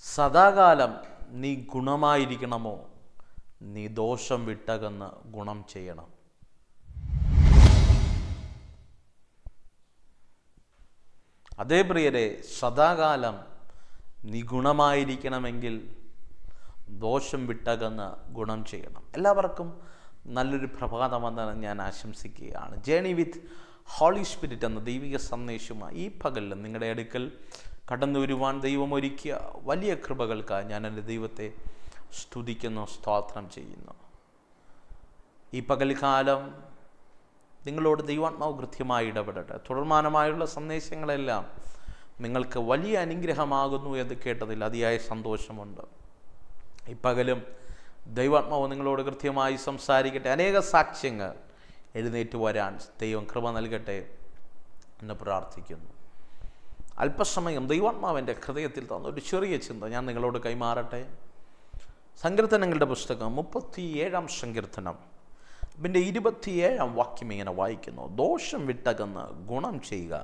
സദാകാലം നീ ഗുണമായിരിക്കണമോ, നീ ദോഷം വിട്ടകന്ന് ഗുണം ചെയ്യണം. അതേ പ്രിയരെ, സദാകാലം നീ ഗുണമായിരിക്കണമെങ്കിൽ ദോഷം വിട്ടകന്ന് ഗുണം ചെയ്യണം. എല്ലാവർക്കും നല്ലൊരു പ്രഭാതമെന്ന് ഞാൻ ആശംസിക്കുകയാണ്. ജേണി വിത്ത് ഹോളി സ്പിരിറ്റ് എന്ന ദൈവിക സന്ദേശവുമായി ഈ പകലിൽ നിങ്ങളുടെ അടുക്കൽ കടന്നു വരുവാൻ ദൈവം ഒരുക്കിയ വലിയ കൃപകൾക്കായി ഞാൻ എൻ്റെ ദൈവത്തെ സ്തുതിക്കുന്നു, സ്തോത്രം ചെയ്യുന്നു. ഈ പകൽക്കാലം നിങ്ങളോട് ദൈവാത്മാവ് കൃത്യമായി ഇടപെടട്ടെ. തുടർമാനമായുള്ള സന്ദേശങ്ങളെല്ലാം നിങ്ങൾക്ക് വലിയ അനുഗ്രഹമാകുന്നു എന്ന് കേട്ടതിൽ അതിയായ സന്തോഷമുണ്ട്. ഈ പകലും ദൈവാത്മാവ് നിങ്ങളോട് കൃത്യമായി സംസാരിക്കട്ടെ. അനേക സാക്ഷ്യങ്ങൾ എഴുന്നേറ്റ് വരാൻ ദൈവം കൃപ നൽകട്ടെ എന്ന് പ്രാർത്ഥിക്കുന്നു. അല്പസമയം ദൈവാത്മാവിൻ്റെ ഹൃദയത്തിൽ തന്ന ഒരു ചെറിയ ചിന്ത ഞാൻ നിങ്ങളോട് കൈമാറട്ടെ. സങ്കീർത്തനങ്ങളുടെ പുസ്തകം 37-ാം സങ്കീർത്തനം അതിൻ്റെ 27-ാം വാക്യം ഇങ്ങനെ വായിക്കുന്നു: ദോഷം വിട്ടകന്ന് ഗുണം ചെയ്യുക,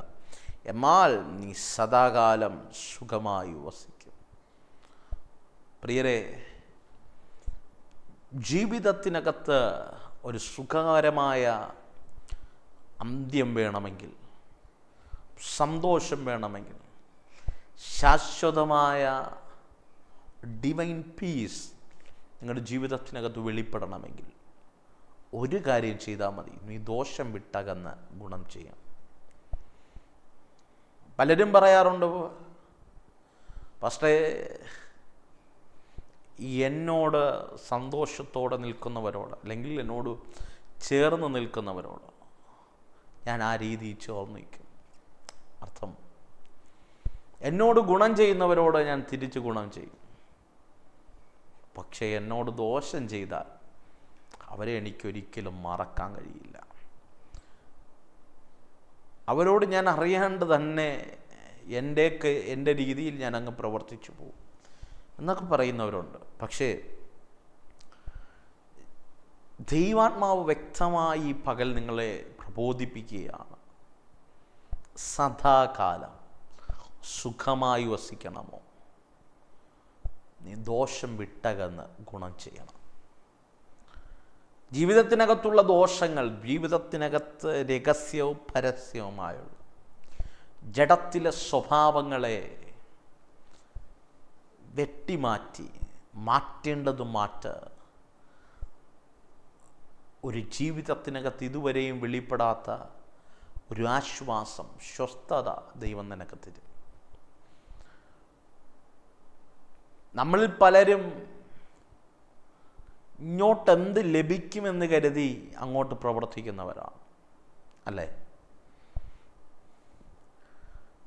എന്നാൽ നീ സദാകാലം സുഖമായി വസിക്കും. പ്രിയരെ, ജീവിതത്തിനകത്ത് ഒരു സുഖകരമായ അന്ത്യം വേണമെങ്കിൽ, സന്തോഷം വേണമെങ്കിൽ, ശാശ്വതമായ ഡിവൈൻ പീസ് നിങ്ങളുടെ ജീവിതത്തിനകത്ത് വെളിപ്പെടണമെങ്കിൽ ഒരു കാര്യം ചെയ്താൽ മതി: നീ ദോഷം വിട്ടകന്ന് ഗുണം ചെയ്യാം. പലരും പറയാറുണ്ട്, പക്ഷേ എന്നോട് സന്തോഷത്തോടെ നിൽക്കുന്നവരോട്, അല്ലെങ്കിൽ എന്നോട് ചേർന്ന് നിൽക്കുന്നവരോട് ഞാൻ ആ രീതിയിൽ ചേർന്ന് നിൽക്കും. അർത്ഥം, എന്നോട് ഗുണം ചെയ്യുന്നവരോട് ഞാൻ തിരിച്ച് ഗുണം ചെയ്യും. പക്ഷേ എന്നോട് ദോഷം ചെയ്താൽ അവരെ എനിക്കൊരിക്കലും മറക്കാൻ കഴിയില്ല. അവരോട് ഞാൻ അറിയാണ്ട് തന്നെ എൻ്റെ രീതിയിൽ ഞാൻ അങ്ങ് പ്രവർത്തിച്ചു പോകും എന്നൊക്കെ പറയുന്നവരുണ്ട്. പക്ഷേ ദൈവാത്മാവ് വ്യക്തമായി പകൽ നിങ്ങളെ പ്രബോധിപ്പിക്കുകയാണ്: സദാകാലം സുഖമായി വസിക്കണമോ, നീ ദോഷം വിട്ടകന്ന് ഗുണം ചെയ്യണം. ജീവിതത്തിനകത്തുള്ള ദോഷങ്ങൾ, ജീവിതത്തിനകത്ത് രഹസ്യവും പരസ്യവുമായുള്ള ജഡത്തിലെ സ്വഭാവങ്ങളെ വെട്ടിമാറ്റി മാറ്റേണ്ടത് ഒരു ജീവിതത്തിനകത്ത് ഇതുവരെയും വെളിപ്പെടാത്ത ഒരു ആശ്വാസം, സ്വസ്ഥത ദൈവം നിനക്ക് തരും. നമ്മളിൽ പലരും ഇങ്ങോട്ടെന്ത് ലഭിക്കുമെന്ന് കരുതി അങ്ങോട്ട് പ്രവർത്തിക്കുന്നവരാണ്, അല്ലേ?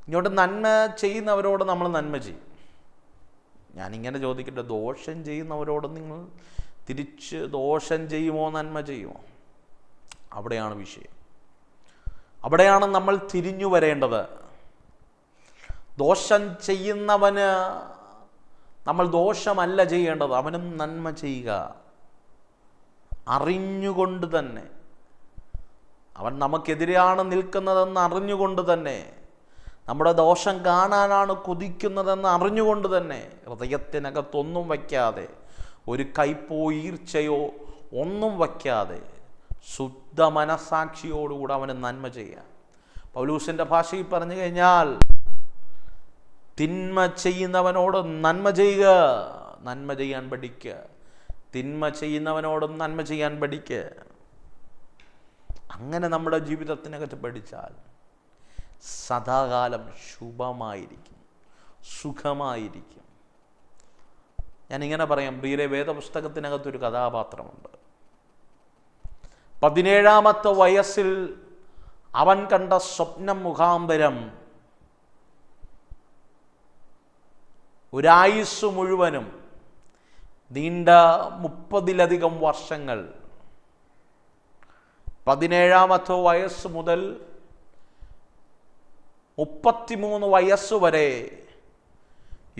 ഇങ്ങോട്ട് നന്മ ചെയ്യുന്നവരോട് നമ്മൾ നന്മ ചെയ്യും. ഞാനിങ്ങനെ ചോദിക്കട്ടെ, ദോഷം ചെയ്യുന്നവരോട് നിങ്ങൾ തിരിച്ച് ദോഷം ചെയ്യുമോ, നന്മ ചെയ്യുമോ? അവിടെയാണ് വിഷയം. അവിടെയാണ് നമ്മൾ തിരിഞ്ഞു വരേണ്ടത്. ദോഷം ചെയ്യുന്നവന് നമ്മൾ ദോഷമല്ല ചെയ്യേണ്ടത്, അവനും നന്മ ചെയ്യുക. അറിഞ്ഞുകൊണ്ട് തന്നെ, അവൻ നമുക്കെതിരെയാണ് നിൽക്കുന്നതെന്ന് അറിഞ്ഞുകൊണ്ട് തന്നെ, നമ്മുടെ ദോഷം കാണാനാണ് കൊതിക്കുന്നതെന്ന് അറിഞ്ഞുകൊണ്ട് തന്നെ, ഹൃദയത്തിനകത്തൊന്നും വയ്ക്കാതെ, ഒരു കയ്പോ ഈർച്ചയോ ഒന്നും വയ്ക്കാതെ, ശുദ്ധ മനസാക്ഷിയോടുകൂടെ അവന് നന്മ ചെയ്യാം. പൗലൂസിൻ്റെ ഭാഷയിൽ പറഞ്ഞു കഴിഞ്ഞാൽ, തിന്മ ചെയ്യുന്നവനോട് നന്മ ചെയ്യുക, നന്മ ചെയ്യാൻ പഠിക്കുക. തിന്മ ചെയ്യുന്നവനോടും നന്മ ചെയ്യാൻ പഠിക്കുക. അങ്ങനെ നമ്മുടെ ജീവിതത്തിനകത്ത് പഠിച്ചാൽ സദാകാലം ശുഭമായിരിക്കും, സുഖമായിരിക്കും. ഞാനിങ്ങനെ പറയാം, പ്രിയരെ, വേദപുസ്തകത്തിനകത്തൊരു കഥാപാത്രമുണ്ട്. 17-ാമത്തെ വയസ്സിൽ അവൻ കണ്ട സ്വപ്നം മുഖാന്തരം ഒരായുസ് മുഴുവനും നീണ്ട 30-ലധികം വർഷങ്ങൾ, 17-ാമത്തെ വയസ്സ് മുതൽ 33 വയസ്സ് വരെ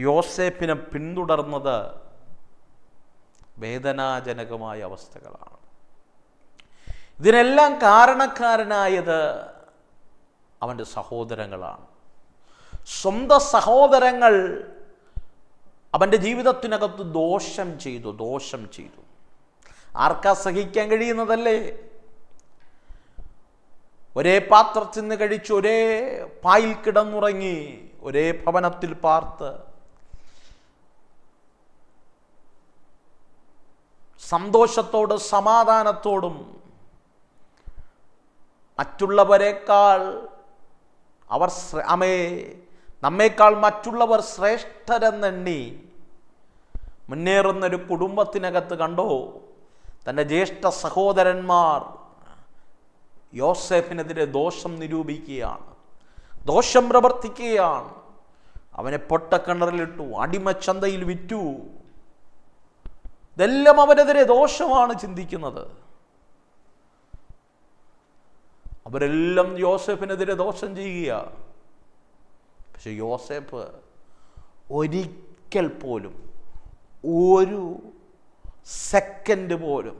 യോസേപ്പിനെ പിന്തുടർന്നത് വേദനാജനകമായ അവസ്ഥകളാണ്. ഇതിനെല്ലാം കാരണക്കാരനായത് അവൻ്റെ സഹോദരങ്ങളാണ്. സ്വന്തം സഹോദരങ്ങൾ അവൻ്റെ ജീവിതത്തിനകത്ത് ദോഷം ചെയ്തു. ആർക്കാ സഹിക്കാൻ കഴിയുന്നതല്ലേ? ഒരേ പാത്രത്തിൽ നിന്ന് കഴിച്ച്, ഒരേ പായിൽ കിടന്നുറങ്ങി, ഒരേ ഭവനത്തിൽ പാർത്ത് സന്തോഷത്തോടും സമാധാനത്തോടും മറ്റുള്ളവരെക്കാൾ നമ്മേക്കാൾ മറ്റുള്ളവർ ശ്രേഷ്ഠരെന്നെണ്ണി മുന്നേറുന്നൊരു കുടുംബത്തിനകത്ത് കണ്ടോ, തൻ്റെ ജ്യേഷ്ഠ സഹോദരന്മാർ യോസേഫിനെതിരെ ദോഷം നിരൂപിക്കുകയാണ്, ദോഷം പ്രവർത്തിക്കുകയാണ്. അവനെ പൊട്ടക്കിണറിലിട്ടു, അടിമച്ചന്തയിൽ വിറ്റു. ഇതെല്ലാം അവനെതിരെ ദോഷമാണ് ചിന്തിക്കുന്നത്. അവരെല്ലാം യോസേഫിനെതിരെ ദോഷം ചെയ്യുക. പക്ഷെ യോസേഫ് ഒരിക്കൽ പോലും, ഒരു സെക്കൻഡ് പോലും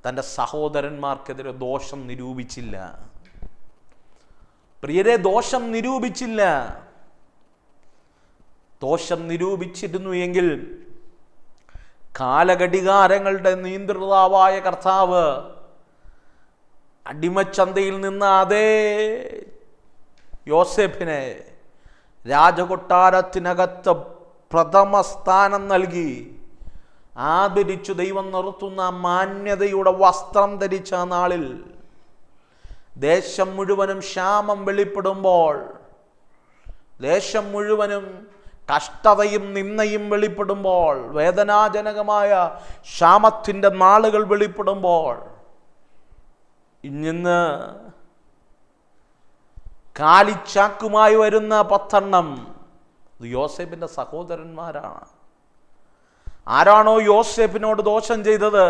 തൻ്റെ സഹോദരന്മാർക്കെതിരെ ദോഷം നിരൂപിച്ചില്ല. പ്രിയരെ, ദോഷം നിരൂപിച്ചില്ല. ദോഷം നിരൂപിച്ചിരുന്നു എങ്കിൽ കാലഘടികാരങ്ങളുടെ നിയന്ത്രിതാവായ കർത്താവ് അടിമച്ചന്തയിൽ നിന്ന് അതേ യോസേഫിനെ രാജകൊട്ടാരത്തിനകത്ത് പ്രഥമ സ്ഥാനം നൽകി ആദരിച്ചു. ദൈവം നിർത്തുന്ന മാന്യതയുടെ വസ്ത്രം ധരിച്ച നാളിൽ ദേശം മുഴുവനും ക്ഷാമം വെളിപ്പെടുമ്പോൾ, ദേശം മുഴുവനും കഷ്ടതയും നിന്ദയും വെളിപ്പെടുമ്പോൾ, വേദനാജനകമായ ക്ഷാമത്തിൻ്റെ നാളുകൾ വെളിപ്പെടുമ്പോൾ, ഇന്ന് കാലിച്ചാക്കുമായി വരുന്ന 10 ഇത് യോസേഫിൻ്റെ സഹോദരന്മാരാണ്. ആരാണോ യോസേഫിനോട് ദോഷം ചെയ്തത്,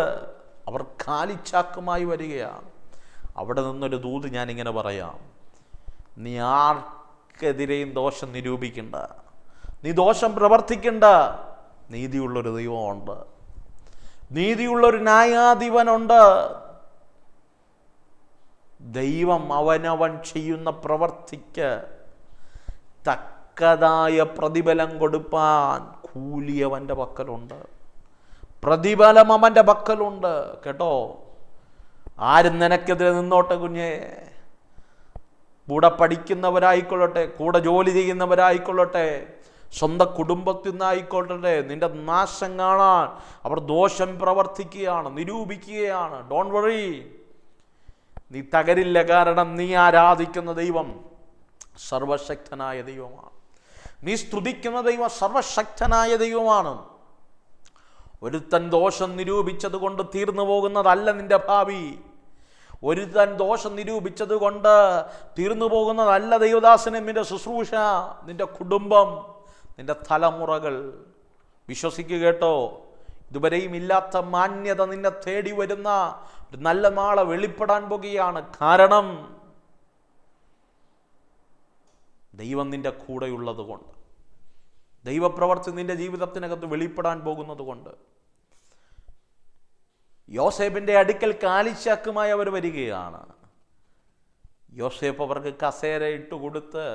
അവർ കാലിച്ചാക്കുമായി വരികയാണ്. അവിടെ നിന്നൊരു ദൂത് ഞാനിങ്ങനെ പറയാം: നീ ആർക്കെതിരെയും ദോഷം നിരൂപിക്കണ്ട, നീ ദോഷം പ്രവർത്തിക്കണ്ട. നീതിയുള്ളൊരു ദൈവമുണ്ട്, നീതിയുള്ളൊരു ന്യായാധിപനുണ്ട്. ദൈവം അവനവൻ ചെയ്യുന്ന പ്രവർത്തിക്ക് തക്കതായ പ്രതിഫലം കൊടുപ്പാൻ കൂലി അവൻ്റെ പക്കലുണ്ട്, പ്രതിഫലം അവൻ്റെ പക്കലുണ്ട്. കേട്ടോ, ആരും നിനക്കെതിരെ നിന്നോട്ടെ കുഞ്ഞേ. കൂടെ പഠിക്കുന്നവരായിക്കൊള്ളട്ടെ, കൂടെ ജോലി ചെയ്യുന്നവരായിക്കൊള്ളട്ടെ, സ്വന്തം കുടുംബത്തിൽ നിന്നായിക്കൊള്ളട്ടെ, നിന്റെ നാശം കാണാൻ അവർ ദോഷം പ്രവർത്തിക്കുകയാണ്, നിരൂപിക്കുകയാണ്. ഡോണ്ട് വറി, നീ തകരില്ല. കാരണം നീ ആരാധിക്കുന്ന ദൈവം സർവശക്തനായ ദൈവമാണ്. നീ സ്തുതിക്കുന്ന ദൈവം സർവശക്തനായ ദൈവമാണ്. ഒരുത്തൻ ദോഷം നിരൂപിച്ചത് കൊണ്ട് തീർന്നു പോകുന്നതല്ല നിന്റെ ഭാവി. ഒരുത്തൻ ദോഷം നിരൂപിച്ചത് കൊണ്ട് തീർന്നു പോകുന്നതല്ല ദൈവദാസനെ നിന്റെ ശുശ്രൂഷ, നിന്റെ കുടുംബം, നിന്റെ തലമുറകൾ. വിശ്വസിക്കുക കേട്ടോ, ഇതുവരെയും ഇല്ലാത്ത മാന്യത നിന്നെ തേടി വരുന്ന ഒരു നല്ല നാളെ വെളിപ്പെടാൻ പോകുകയാണ്. കാരണം ദൈവം നിന്റെ കൂടെയുള്ളത് കൊണ്ട്, ദൈവപ്രവർത്തി നിന്റെ ജീവിതത്തിനകത്ത് വെളിപ്പെടാൻ പോകുന്നത് കൊണ്ട്. യോസേഫിൻ്റെ അടുക്കൽ കാലിച്ചാക്കുമായി അവർ വരികയാണ്. യോസേഫ് അവർക്ക് കസേര ഇട്ട് കൊടുത്ത്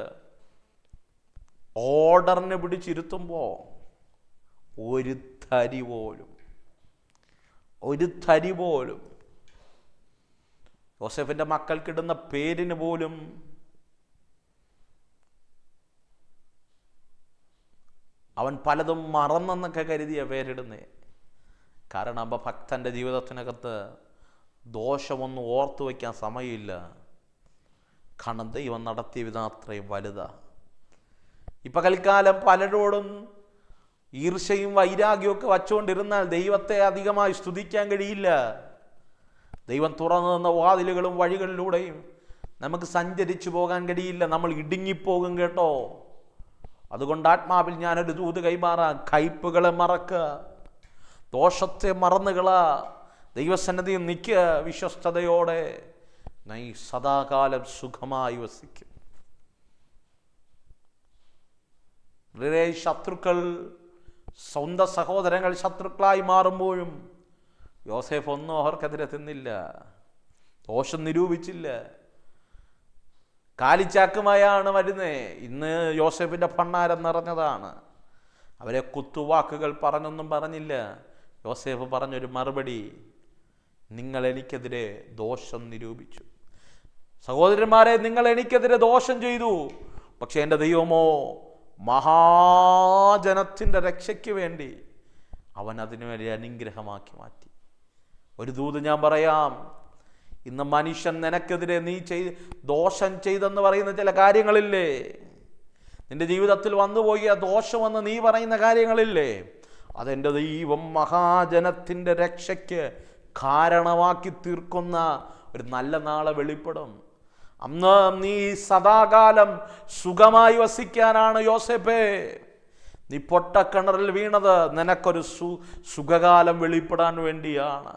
ഓർഡറിന് പിടിച്ചിരുത്തുമ്പോൾ ഒരു തരി പോലും യോസേഫിൻ്റെ മക്കൾക്കിടുന്ന പേരിന് പോലും അവൻ പലതും മറന്നെന്നൊക്കെ കരുതിയ പേരിടുന്നേ. കാരണം അപ്പം ഭക്തൻ്റെ ജീവിതത്തിനകത്ത് ദോഷമൊന്നും ഓർത്തു വയ്ക്കാൻ സമയമില്ല. കാരണം ദൈവം നടത്തിയ വിധം അത്രയും വലുതാ. ഇപ്പം കൽക്കാലം പലരോടും ഈർഷ്യയും വൈരാഗ്യമൊക്കെ വച്ചുകൊണ്ടിരുന്നാൽ ദൈവത്തെ അധികമായി സ്തുതിക്കാൻ കഴിയില്ല. ദൈവം തുറന്നു തന്ന വാതിലുകളും വഴികളിലൂടെയും നമുക്ക് സഞ്ചരിച്ചു പോകാൻ കഴിയില്ല. നമ്മൾ ഇടുങ്ങിപ്പോകും കേട്ടോ. അതുകൊണ്ട് ആത്മാവിൽ ഞാനൊരു ദൂത് കൈമാറാം: കയ്പുകളെ മറക്കുക, ദോഷത്തെ മറന്നുകള, ദൈവസന്നിധിയിൽ നിൽക്കുക. വിശ്വസ്തയോടെ നീ സദാകാലം സുഖമായി വസിക്കും. ശത്രുക്കൾ, സ്വന്തം സഹോദരങ്ങൾ ശത്രുക്കളായി മാറുമ്പോഴും യോസേഫ് ഒന്നും അവർക്കെതിരെ തിന്നില്ല, ദോഷം നിരൂപിച്ചില്ല. കാലിച്ചാക്കുമായാണ് വരുന്നേ. ഇന്ന് യോസേഫിൻ്റെ ഭണ്ണാരം നിറഞ്ഞതാണ്. അവരെ കുത്തുവാക്കുകൾ പറഞ്ഞൊന്നും പറഞ്ഞില്ല. യോസേഫ് പറഞ്ഞൊരു മറുപടി, നിങ്ങൾ എനിക്കെതിരെ ദോഷം നിരൂപിച്ചു. സഹോദരന്മാരെ, നിങ്ങൾ എനിക്കെതിരെ ദോഷം ചെയ്തു, പക്ഷെ എൻ്റെ ദൈവമോ മഹാജനത്തിൻ്റെ രക്ഷയ്ക്ക് വേണ്ടി അവൻ അതിനു വേണ്ടി അനുഗ്രഹമാക്കി മാറ്റി. ഒരു ദൂത് ഞാൻ പറയാം. ഇന്ന് മനുഷ്യൻ നിനക്കെതിരെ നീ ദോഷം ചെയ്തെന്ന് പറയുന്ന ചില കാര്യങ്ങളില്ലേ, നിന്റെ ജീവിതത്തിൽ വന്നുപോയി ആ ദോഷമെന്ന് നീ പറയുന്ന കാര്യങ്ങളില്ലേ, അതെൻ്റെ ദൈവം മഹാജനത്തിൻ്റെ രക്ഷയ്ക്ക് കാരണമാക്കി തീർക്കുന്ന ഒരു നല്ല നാളെ വെളിപ്പെടും. അന്ന് നീ സദാകാലം സുഖമായി വസിക്കാനാണ് യോസേപ്പേ നീ പൊട്ടക്കിണറിൽ വീണത്. നിനക്കൊരു സുഖകാലം വെളിപ്പെടാൻ വേണ്ടിയാണ്.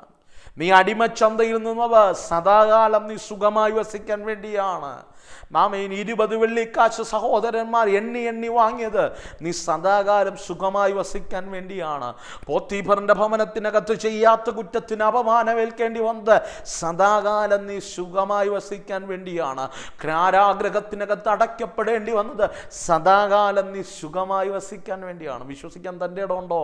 നീ അടിമച്ചന്തയിൽ നിന്നത് സദാകാലം നീ സുഖമായി വസിക്കാൻ വേണ്ടിയാണ്. മാമേൻ 20 വെള്ളിക്കാശ് സഹോദരന്മാർ എണ്ണി വാങ്ങിയത് നീ സദാകാലം സുഖമായി വസിക്കാൻ വേണ്ടിയാണ്. പോത്തീഫറിന്റെ ഭവനത്തിനകത്ത് ചെയ്യാത്ത കുറ്റത്തിന് അപമാനമേൽക്കേണ്ടി വന്നത് സദാകാലം നീ സുഖമായി വസിക്കാൻ വേണ്ടിയാണ്. കാരാഗ്രഹത്തിനകത്ത് അടയ്ക്കപ്പെടേണ്ടി വന്നത് സദാകാലം നീ സുഖമായി വസിക്കാൻ വേണ്ടിയാണ്. വിശ്വസിക്കാൻ തൻ്റെ ഇടമുണ്ടോ?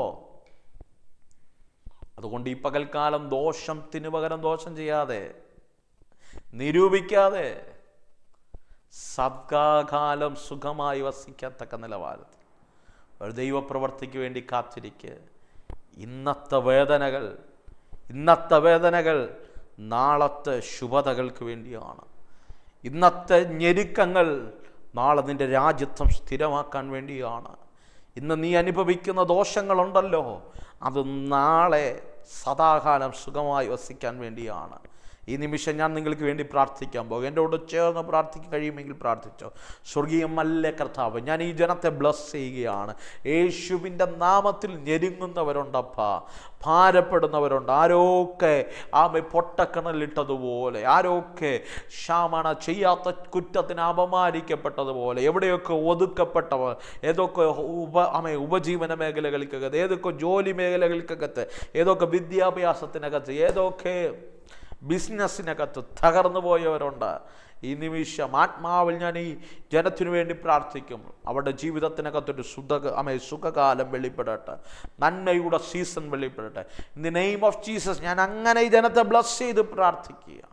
അതുകൊണ്ട് ഈ പകൽക്കാലം ദോഷത്തിന് പകരം ദോഷം ചെയ്യാതെ, നിരൂപിക്കാതെ, സദാകാലം സുഖമായി വസിക്കത്തക്ക നിലവാരത്തിൽ ഒരു ദൈവപ്രവർത്തിക്ക് വേണ്ടി കാത്തിരിക്കുക. ഇന്നത്തെ വേദനകൾ നാളത്തെ ശുഭതകൾക്ക് വേണ്ടിയാണ്. ഇന്നത്തെ ഞെരുക്കങ്ങൾ നാളെ നിന്റെ രാജ്യത്വം സ്ഥിരമാക്കാൻ വേണ്ടിയാണ്. ഇന്ന് നീ അനുഭവിക്കുന്ന ദോഷങ്ങളുണ്ടല്ലോ, അത് നാളെ സദാകാലം സുഖമായി വസിക്കാൻ വേണ്ടിയാണ്. ഈ നിമിഷം ഞാൻ നിങ്ങൾക്ക് വേണ്ടി പ്രാർത്ഥിക്കാൻ പോകും. എൻ്റെ കൂടെ ചേർന്ന് പ്രാർത്ഥിക്കാൻ കഴിയുമെങ്കിൽ പ്രാർത്ഥിച്ചോ. സ്വർഗീയമല്ലേ കർത്താവ്, ഞാൻ ഈ ജനത്തെ ബ്ലസ് ചെയ്യുകയാണ്. യേശുവിൻ്റെ നാമത്തിൽ ഞെരുങ്ങുന്നവരുണ്ടപ്പാ, ഭാരപ്പെടുന്നവരുണ്ട്. ആരൊക്കെ പൊട്ടക്കിണലിട്ടതുപോലെ, ആരൊക്കെ ചെയ്യാത്ത കുറ്റത്തിന് അപമാനിക്കപ്പെട്ടതുപോലെ, എവിടെയൊക്കെ ഒതുക്കപ്പെട്ടവർ, ഏതൊക്കെ ഉപജീവന മേഖലകൾക്കകത്ത്, ഏതൊക്കെ ജോലി മേഖലകൾക്കകത്ത്, ഏതൊക്കെ വിദ്യാഭ്യാസത്തിനകത്ത്, ഏതൊക്കെ ബിസിനസ്സിനകത്ത് തകർന്നു പോയവരുണ്ട്. ഈ നിമിഷം ആത്മാവിൽ ഞാൻ ഈ ജനത്തിനു വേണ്ടി പ്രാർത്ഥിക്കും. അവരുടെ ജീവിതത്തിനകത്തൊരു സുഖകാലം വെളിപ്പെടട്ടെ, നന്മയുടെ സീസൺ വെളിപ്പെടട്ടെ. In the name of Jesus ഞാൻ അങ്ങനെ ഈ ജനത്തെ ബ്ലസ് ചെയ്ത് പ്രാർത്ഥിക്കുക.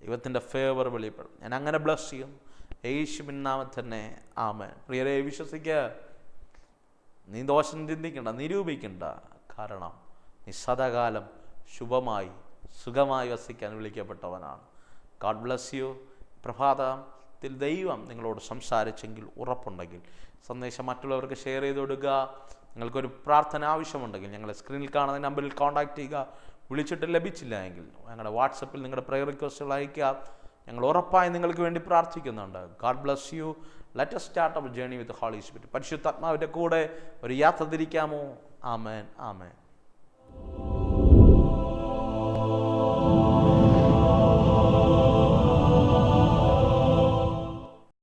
ദൈവത്തിൻ്റെ ഫേവർ വെളിപ്പെടും. ഞാൻ അങ്ങനെ ബ്ലസ് ചെയ്യും യേശുവിൻ നാമത്തിൽ തന്നെ. ആമേൻ. പ്രിയരെ, വിശ്വസിക്കുക. നീ ദോഷം ചിന്തിക്കണ്ട, നിരൂപിക്കണ്ട. കാരണം നീ സദാകാലം ശുഭമായി സുഖമായി വസിക്കാൻ വിളിക്കപ്പെട്ടവനാണ്. God bless you. പ്രഭാതത്തിൽ ദൈവം നിങ്ങളോട് സംസാരിച്ചെങ്കിൽ, ഉറപ്പുണ്ടെങ്കിൽ സന്ദേശം മറ്റുള്ളവർക്ക് ഷെയർ ചെയ്ത് കൊടുക്കുക. നിങ്ങൾക്കൊരു പ്രാർത്ഥന ആവശ്യമുണ്ടെങ്കിൽ ഞങ്ങളെ സ്ക്രീനിൽ കാണുന്ന നമ്പറിൽ കോൺടാക്ട് ചെയ്യുക. വിളിച്ചിട്ട് ലഭിച്ചില്ല എങ്കിൽ ഞങ്ങളുടെ വാട്സപ്പിൽ നിങ്ങളുടെ പ്രയർ റിക്വസ്റ്റുകൾ അയയ്ക്കുക. ഞങ്ങൾ ഉറപ്പായി നിങ്ങൾക്ക് വേണ്ടി പ്രാർത്ഥിക്കുന്നുണ്ട്. God bless you. Let us start our journey with the Holy Spirit. പരിശുദ്ധാത്മാവിൻ്റെ കൂടെ ഒരു യാത്ര തിരിക്കാമോ? ആമേൻ, ആമേൻ.